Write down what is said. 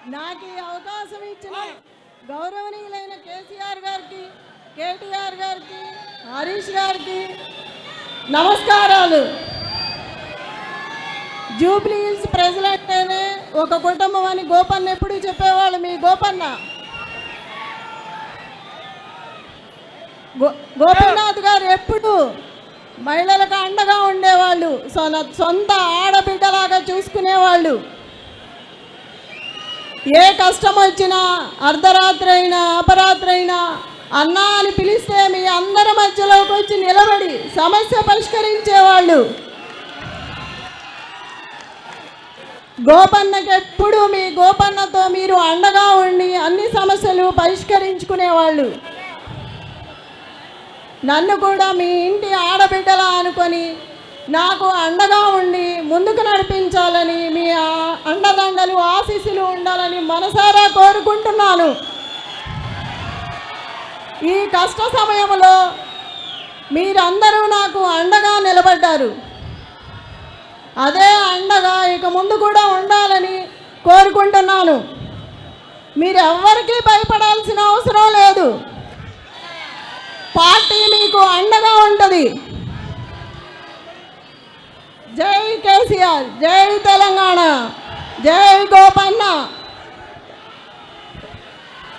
నాకు ఈ అవకాశం ఇచ్చిన గౌరవనీయులైన కేసీఆర్ గారికి, కేటీఆర్ గారికి, హరీష్ గారికి నమస్కారాలు. జూబ్లీ హిల్స్ ప్రజలంటేనే ఒక కుటుంబం అని గోపన్న ఎప్పుడు చెప్పేవాళ్ళు. మీ గోపన్న గోపీనాథ్ గారు ఎప్పుడు మహిళలకు అండగా ఉండేవాళ్ళు, సొంత ఆడబిడ్డలాగా చూసుకునేవాళ్ళు. ఏ కష్టం వచ్చినా అర్ధరాత్రి అయినా అపరాత్రి అయినా అన్నా అని పిలిస్తే మీ అందరి మధ్యలోకి వచ్చి నిలబడి సమస్య పరిష్కరించేవాళ్ళు. గోపన్నకి ఎప్పుడు మీ గోపన్నతో మీరు అండగా ఉండి అన్ని సమస్యలు పరిష్కరించుకునేవాళ్ళు. నన్ను కూడా మీ ఇంటి ఆడబిడ్డలా అనుకొని నాకు అండగా ఉండి ముందుకు నడిపించాలని, మీ అండదండలు ఆశీస్సులు ఉండాలని మనసారా కోరుకుంటున్నాను. ఈ కష్ట సమయంలో మీరందరూ నాకు అండగా నిలబడ్డారు. అదే అండగా ఇక ముందు కూడా ఉండాలని కోరుకుంటున్నాను. మీరు ఎవ్వరికీ భయపడాల్సిన అవసరం లేదు. పార్టీ మీకు అండగా ఉంటుంది. జై కేసీఆర్, జై తెలంగాణ, జై గోపన్న.